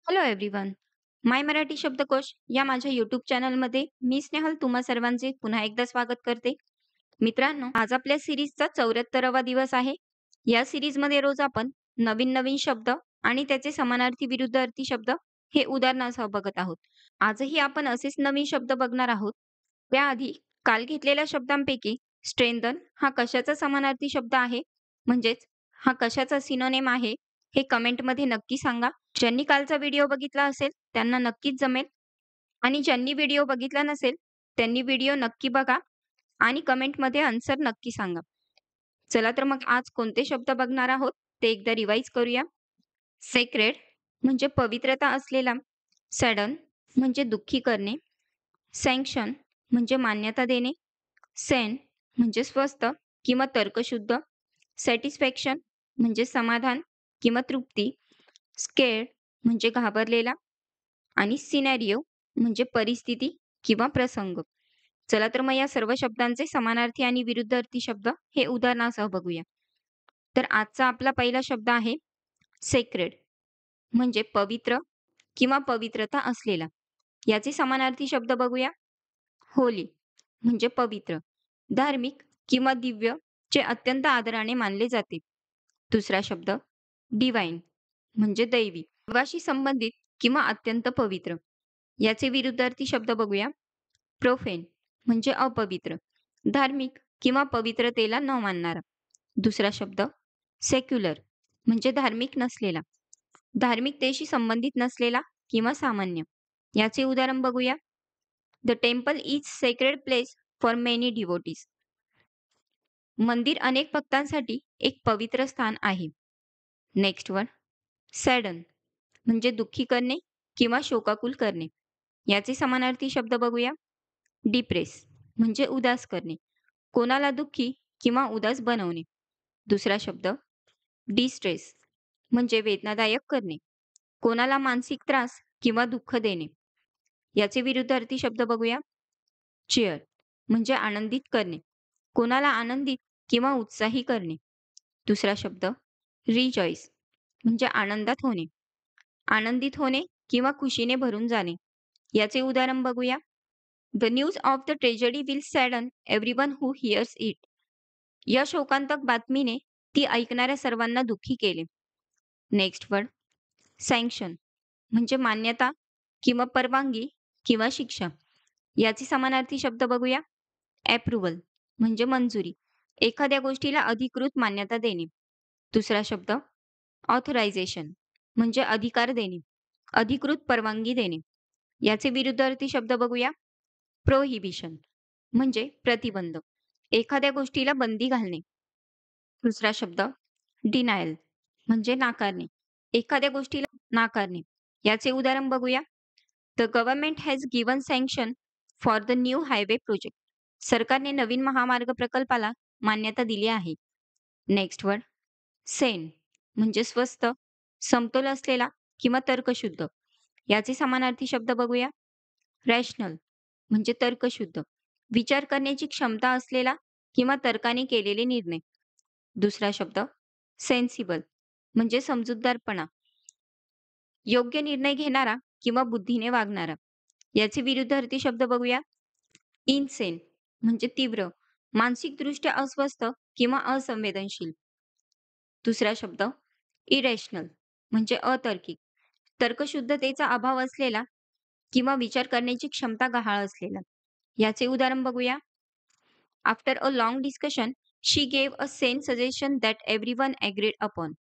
Hello everyone. माय मराठी शब्दकोश या माझ्या यूट्यूब चॅनलमध्ये मी स्नेहल तुम्हा सर्वांचे पुन्हा एकदा स्वागत करते. मित्रांनो, आज आपल्या सिरीजचा 74वा दिवस आहे. या सिरीजमध्ये रोज आपण नवीन नवीन शब्द आणि त्याचे समानार्थी विरुद्धार्थी शब्द हे उदाहरणासह बघत आहोत. आजही आपण असेच नवीन शब्द बघणार आहोत. त्याआधी काल घेतलेल्या शब्दांपैकी स्ट्रेंथन हा कशाचा समानार्थी शब्द आहे, म्हणजेच हा कशाचा सिनोनिम आहे, हे कमेंटमध्ये नक्की सांगा. ज्यांनी कालचा व्हिडिओ बघितला असेल त्यांना नक्कीच जमेल आणि ज्यांनी व्हिडिओ बघितला नसेल त्यांनी व्हिडिओ नक्की बघा आणि कमेंटमध्ये आन्सर नक्की सांगा. चला तर मग आज कोणते शब्द बघणार आहोत ते एकदा रिवाइज करूया. सेक्रेड म्हणजे पवित्रता असलेला, सॅडन म्हणजे दुःखी करणे, सँक्शन म्हणजे मान्यता देणे, सेन म्हणजे स्वस्थ किंवा तर्कशुद्ध, सॅटिस्फॅक्शन म्हणजे समाधान किंवा तृप्ती, स्केर्ड म्हणजे घाबरलेला आणि सिनॅरिओ म्हणजे परिस्थिती किंवा प्रसंग. चला तर मग या सर्व शब्दांचे समानार्थी आणि विरुद्धार्थी शब्द हे उदाहरणासह बघूया. तर आजचा आपला पहिला शब्द आहे सेक्रेड म्हणजे पवित्र किंवा पवित्रता असलेला. याचे समानार्थी शब्द बघूया. होली म्हणजे पवित्र, धार्मिक किंवा दिव्य, जे अत्यंत आदराने मानले जाते. दुसरा शब्द डिवाइन म्हणजे दैवी, देवाशी संबंधित किंवा अत्यंत पवित्र. याचे विरुद्धार्थी शब्द बघूया. प्रोफेन म्हणजे अपवित्र, धार्मिक किंवा पवित्रतेला न मानणारा. दुसरा शब्द सेक्युलर म्हणजे धार्मिक नसलेला, धार्मिकतेशी संबंधित नसलेला किंवा सामान्य. याचे उदाहरण बघूया. The temple is sacred place for many devotees. मंदिर अनेक भक्तांसाठी एक पवित्र स्थान आहे. नेक्स्ट वन सॅडन म्हणजे दुःखी करणे किंवा शोकाकुल करणे. याचे समानार्थी शब्द बघूया. डिप्रेस म्हणजे उदास करणे, कोणाला दुःखी किंवा उदास बनवणे. दुसरा शब्द डिस्ट्रेस म्हणजे वेदनादायक करणे, कोणाला मानसिक त्रास किंवा दुःख देणे. याचे विरुद्धार्थी शब्द बघूया. चीअर म्हणजे आनंदित करणे, कोणाला आनंदित किंवा उत्साही करणे. दुसरा शब्द रिजॉईस म्हणजे आनंदात होणे, आनंदित होणे किंवा खुशीने भरून जाणे. याचे उदाहरण बघूया. The news of the tragedy will sadden everyone who hears it. या शोकांतक बातमीने ती ऐकणाऱ्या सर्वांना दुःखी केले. नेक्स्ट वर्ड सँक्शन म्हणजे मान्यता किंवा परवानगी किंवा शिक्षा. याचे समानार्थी शब्द बघूया. अप्रुव्हल म्हणजे मंजुरी, एखाद्या गोष्टीला अधिकृत मान्यता देणे. दुसरा शब्द ऑथरायझेशन म्हणजे अधिकार देणे, अधिकृत परवानगी देणे. याचे विरुद्धार्थी शब्द बघूया. प्रोहिबिशन म्हणजे प्रतिबंध, एखाद्या गोष्टीला बंदी घालणे. दुसरा शब्द डिनायल म्हणजे नाकारणे, एखाद्या गोष्टीला नाकारणे. याचे उदाहरण बघूया. The government has given sanction for the new highway project. सरकारने नवीन महामार्ग प्रकल्पाला मान्यता दिली आहे. नेक्स्ट वर्ड सेन म्हणजे स्वस्थ, समतोल असलेला किंवा तर्कशुद्ध. याचे समानार्थी शब्द बघूया. रॅशनल म्हणजे तर्कशुद्ध, विचार करण्याची क्षमता असलेला किंवा तर्काने केलेले निर्णय. दुसरा शब्द सेन्सिबल म्हणजे समजूतदारपणा, योग्य निर्णय घेणारा किंवा बुद्धीने वागणारा. याचे विरुद्धार्थी शब्द बघूया. इनसेन म्हणजे तीव्र, मानसिकदृष्ट्या अस्वस्थ किंवा असंवेदनशील. दुसरा शब्द इरेशनल म्हणजे अतार्किक, तर्कशुद्धतेचा अभाव असलेला किंवा विचार करण्याची क्षमता गहाळ असलेला. याचे उदाहरण बघूया. After a long discussion she gave a Sen suggestion that everyone agreed upon.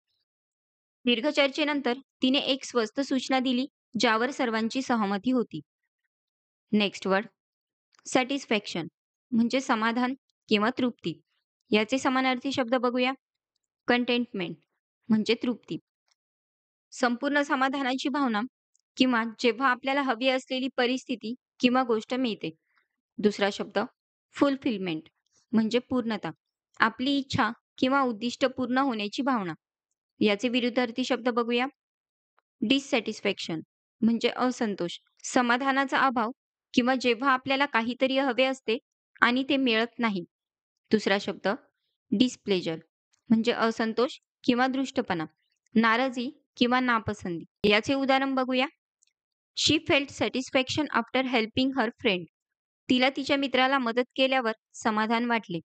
दीर्घ चर्चेनंतर तिने एक स्वस्त सूचना दिली ज्यावर सर्वांची सहमती होती. नेक्स्ट वर्ड सॅटिस्फॅक्शन म्हणजे समाधान किंवा तृप्ती. याचे समानार्थी शब्द बघूया. कंटेंटमेंट म्हणजे तृप्ती, संपूर्ण समाधानाची भावना किंवा जेव्हा आपल्याला हवी असलेली परिस्थिती किंवा गोष्ट मिळते. दुसरा शब्द फुलफिलमेंट म्हणजे पूर्णता, आपली इच्छा किंवा उद्दिष्ट पूर्ण होण्याची भावना. याचे विरुद्धार्थी शब्द बघूया. डिससॅटिस्फॅक्शन म्हणजे असंतोष, समाधानाचा अभाव किंवा जेव्हा आपल्याला काहीतरी हवे असते आणि ते मिळत नाही. दुसरा शब्द डिस्प्लेजर म्हणजे असंतोष किंवा दृष्टपणा, नाराजी किंवा नापसंती. याचे उदाहरण बघूया. She felt satisfaction after helping her friend. तिला तिच्या मित्राला मदत केल्यावर समाधान वाटले.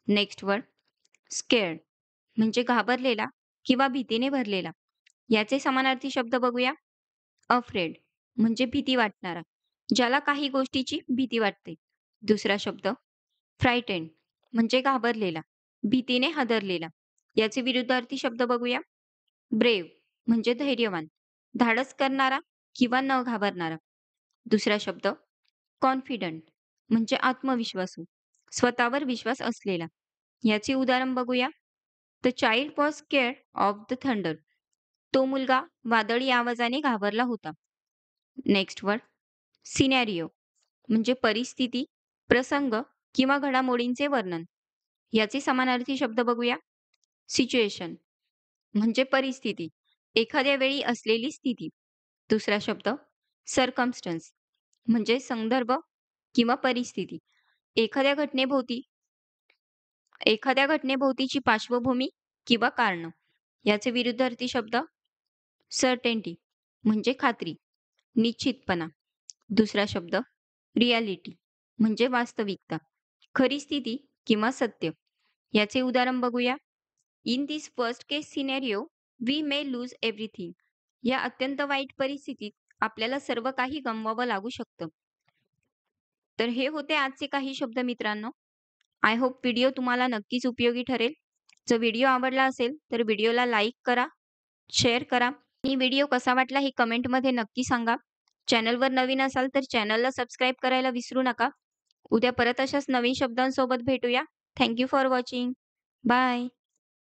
नेक्स्ट वर्ड स्केअर्ड म्हणजे घाबरलेला किंवा भीतीने भरलेला. याचे समानार्थी शब्द बघूया. अफ्रेड म्हणजे भीती वाटणारा, ज्याला काही गोष्टीची भीती वाटते. दुसरा शब्द फ्रायटेंड म्हणजे घाबरलेला, भीतीने हादरलेला. याचे विरुद्धार्थी शब्द बघूया. ब्रेव म्हणजे धैर्यवान, धाडस करणारा किंवा न घाबरणारा. दुसरा शब्द कॉन्फिडंट म्हणजे आत्मविश्वासू, स्वतःवर विश्वास असलेला. याचे उदाहरण बघूया. The child was scared of the thunder. तो मुलगा वादळी आवाजाने घाबरला होता. नेक्स्ट वर्ड सिनॅरिओ म्हणजे परिस्थिती, प्रसंग किंवा घडामोडींचे वर्णन. याचे समानार्थी शब्द बघूया. सिच्युएशन म्हणजे परिस्थिती, एखाद्या वेळी असलेली स्थिती. दुसरा शब्द सर्कमस्टन्स म्हणजे संदर्भ किंवा परिस्थिती, एखाद्या घटनेभोवती एखाद्या घटनेभोवतीची पार्श्वभूमी किंवा कारण. याचे विरुद्धार्थी शब्द सर्टेनिटी म्हणजे खात्री, निश्चितपणा. दुसरा शब्द रियालिटी म्हणजे वास्तविकता, खरी स्थिती किंवा सत्य. याचे उदाहरण बघूया. In this first case scenario we may lose everything. या अत्यंत वाईट परिस्थितीत आपल्याला सर्व काही गमवावं लागू शकतं. तर हे होते आजचे काही शब्द मित्रांनो. आय होप व्हिडिओ तुम्हाला नक्कीच उपयोगी ठरेल. जर व्हिडिओ आवडला असेल तर व्हिडिओला लाईक करा, शेअर करा आणि व्हिडिओ कसा वाटला हे कमेंटमध्ये नक्की सांगा. चॅनलवर नवीन असाल तर चॅनलला सबस्क्राईब करायला विसरू नका. उद्या परत अशाच नवीन शब्दांसोबत भेटूया. Thank you for watching. Bye.